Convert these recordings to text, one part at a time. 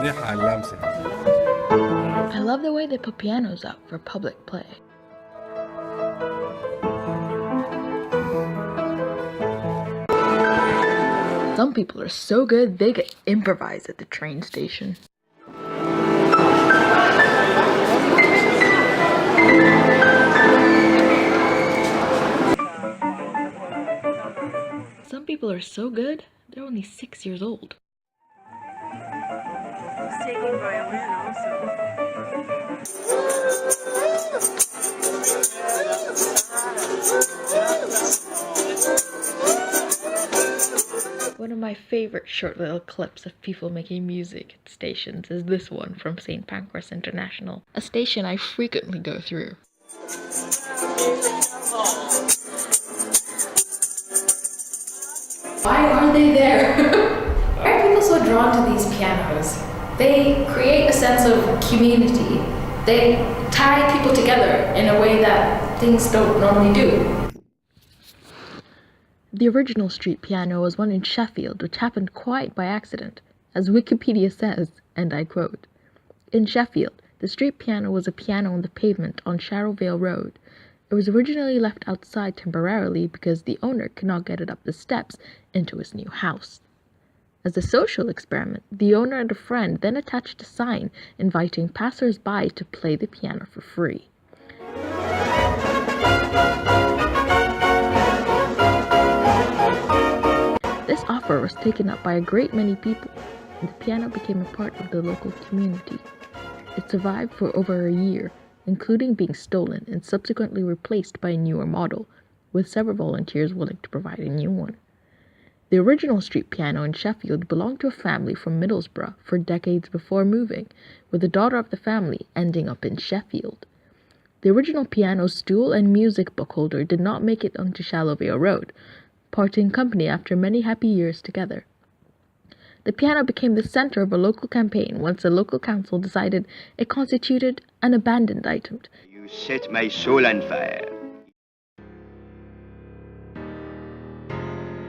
I love the way they put pianos up for public play. Some people are so good they could improvise at the train station. Some people are so good they're only 6 years old. He's taking violin also. One of my favorite short little clips of people making music at stations is this one from St. Pancras International, a station I frequently go through. Why are they there? Why are people so drawn to these pianos? They create a sense of community. They tie people together in a way that things don't normally do. The original street piano was one in Sheffield, which happened quite by accident. As Wikipedia says, and I quote, "In Sheffield, the street piano was a piano on the pavement on Sharrowvale Road. It was originally left outside temporarily because the owner could not get it up the steps into his new house. As a social experiment, the owner and a friend then attached a sign inviting passers-by to play the piano for free. This offer was taken up by a great many people, and the piano became a part of the local community. It survived for over a year, including being stolen and subsequently replaced by a newer model, with several volunteers willing to provide a new one. The original street piano in Sheffield belonged to a family from Middlesbrough for decades before moving, with the daughter of the family ending up in Sheffield. The original piano's stool and music book holder did not make it onto Shallow Road, parting company after many happy years together. The piano became the center of a local campaign once the local council decided it constituted an abandoned item. You set my soul on fire.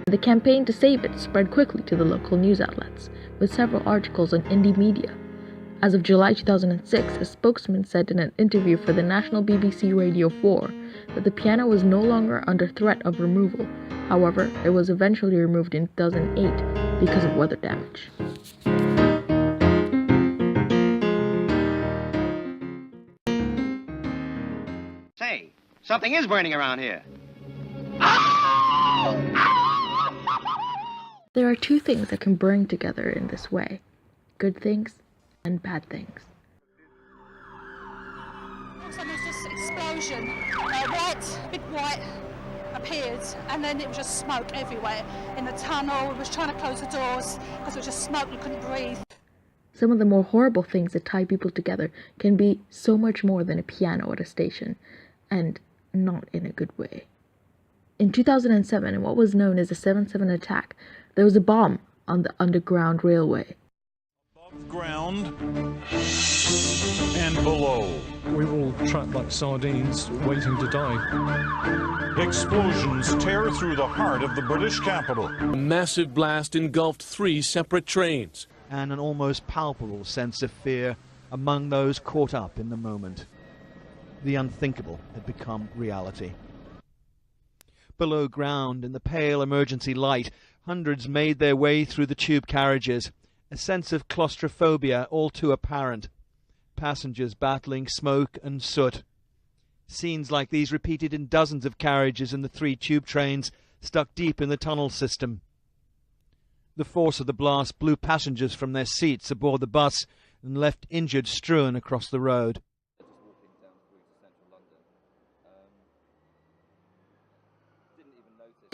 The campaign to save it spread quickly to the local news outlets, with several articles on indie media. As of July 2006, a spokesman said in an interview for the national BBC Radio 4 that the piano was no longer under threat of removal. However, it was eventually removed in 2008 because of weather damage. Say, something is burning around here. There are two things that can burn together in this way: good things and bad things. So there was this explosion, big white appeared, and then it was just smoke everywhere in the tunnel. We was trying to close the doors because it was just smoke, you couldn't breathe. Some of the more horrible things that tie people together can be so much more than a piano at a station, and not in a good way. In 2007, in what was known as the 7/7 attack, there was a bomb on the Underground Railway. Above ground and below. We were all trapped like sardines, waiting to die. Explosions tear through the heart of the British capital. A massive blast engulfed 3 separate trains. And an almost palpable sense of fear among those caught up in the moment. The unthinkable had become reality. Below ground, in the pale emergency light, hundreds made their way through the tube carriages, a sense of claustrophobia all too apparent. Passengers battling smoke and soot. Scenes like these repeated in dozens of carriages in the 3 tube trains stuck deep in the tunnel system. The force of the blast blew passengers from their seats aboard the bus and left injured strewn across the road.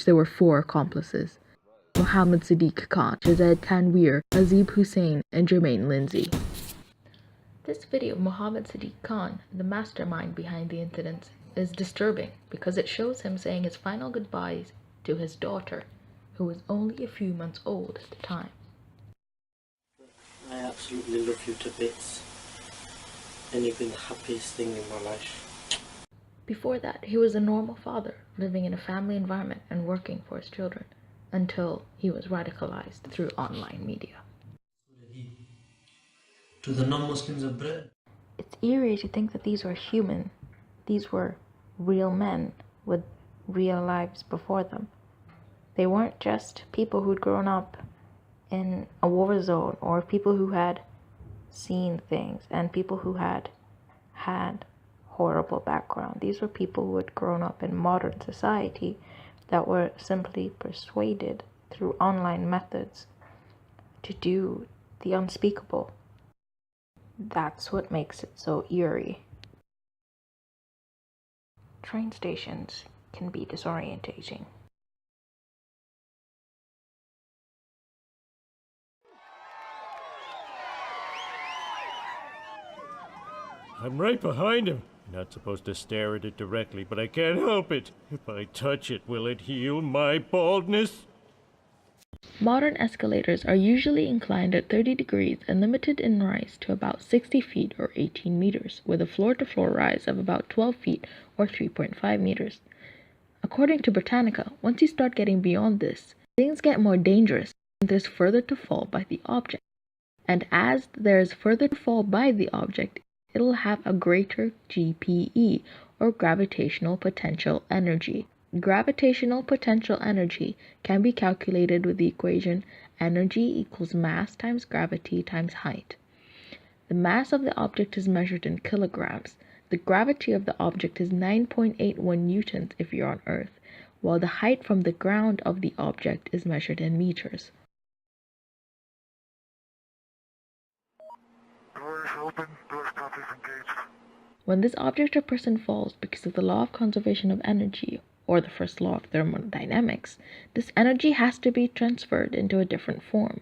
There were 4 accomplices: Mohammed Sadiq Khan, Jazed Tanweer, Azib Hussain, and Jermaine Lindsay. This video of Mohammed Sadiq Khan, the mastermind behind the incidents, is disturbing because it shows him saying his final goodbyes to his daughter, who was only a few months old at the time. I absolutely love you to bits, and you've been the happiest thing in my life. Before that, he was a normal father, living in a family environment and working for his children, until he was radicalized through online media. to the non-Muslims of Britain. It's eerie to think that these were human. These were real men with real lives before them. They weren't just people who'd grown up in a war zone, or people who had seen things and people who had horrible background. These were people who had grown up in modern society that were simply persuaded through online methods to do the unspeakable. That's what makes it so eerie. Train stations can be disorientating. I'm right behind him. You're not supposed to stare at it directly, but I can't help it. If I touch it, will it heal my baldness? Modern escalators are usually inclined at 30 degrees and limited in rise to about 60 feet or 18 meters, with a floor-to-floor rise of about 12 feet or 3.5 meters. According to Britannica, once you start getting beyond this, things get more dangerous and there's further to fall by the object. And as there's further to fall by the object, it'll have a greater GPE, or gravitational potential energy. Gravitational potential energy can be calculated with the equation energy equals mass times gravity times height. The mass of the object is measured in kilograms. The gravity of the object is 9.81 newtons if you're on Earth, while the height from the ground of the object is measured in meters. When this object or person falls because of the law of conservation of energy, or the first law of thermodynamics, this energy has to be transferred into a different form.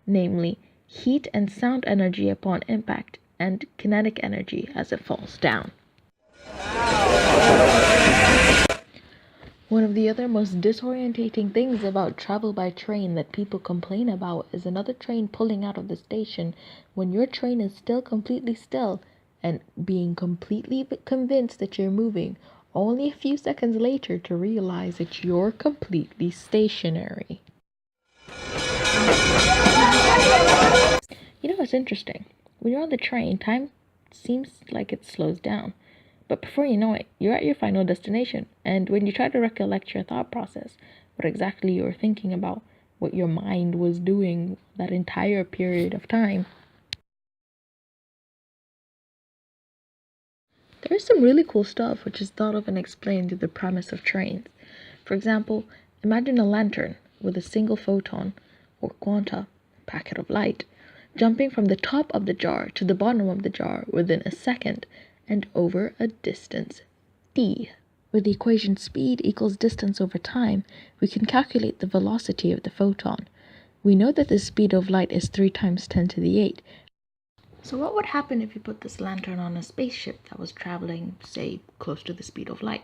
Namely, heat and sound energy upon impact, and kinetic energy as it falls down. One of the other most disorientating things about travel by train that people complain about is another train pulling out of the station when your train is still completely still, and being completely convinced that you're moving, only a few seconds later to realize that you're completely stationary. You know what's interesting? When you're on the train, time seems like it slows down. But before you know it, you're at your final destination, and when you try to recollect your thought process, what exactly you were thinking about, what your mind was doing that entire period of time, there's some really cool stuff which is thought of and explained through the premise of trains. For example, imagine a lantern with a single photon, or quanta, packet of light, jumping from the top of the jar to the bottom of the jar within a second, and over a distance d. With the equation speed equals distance over time, we can calculate the velocity of the photon. We know that the speed of light is 3 times 10 to the 8. So what would happen if you put this lantern on a spaceship that was traveling, say, close to the speed of light?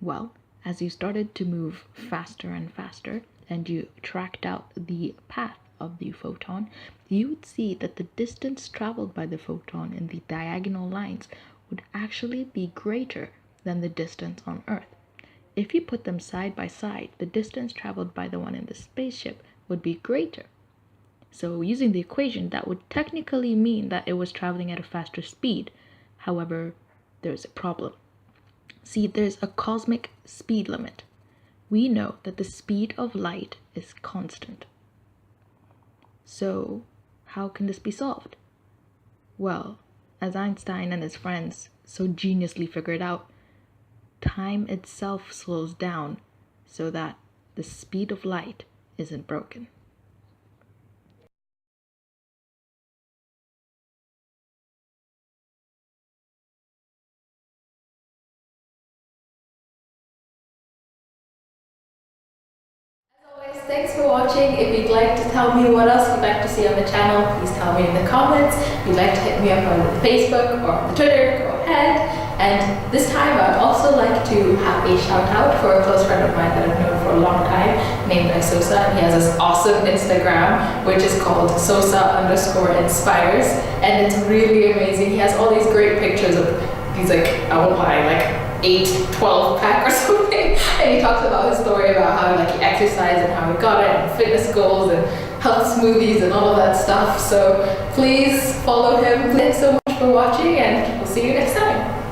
Well, as you started to move faster and faster, and you tracked out the path of the photon, you would see that the distance traveled by the photon in the diagonal lines would actually be greater than the distance on Earth. If you put them side by side, the distance traveled by the one in the spaceship would be greater. So using the equation, that would technically mean that it was traveling at a faster speed. However, there's a problem. See, there's a cosmic speed limit. We know that the speed of light is constant. So how can this be solved? Well, as Einstein and his friends so geniusly figured out, time itself slows down so that the speed of light isn't broken. Thanks for watching. If you'd like to tell me what else you'd like to see on the channel, please tell me in the comments. If you'd like to hit me up on Facebook or on Twitter, go ahead. And this time I'd also like to have a shout out for a close friend of mine that I've known for a long time, named Sosa. He has this awesome Instagram, which is called Sosa_inspires. And it's really amazing. He has all these great pictures of, he's like, I won't lie, like 8, 12 pack or something And he talks about his story about how like he exercised and how he got it, and fitness goals and health smoothies and all of that stuff. So please follow him. Thanks so much for watching, and we'll see you next time.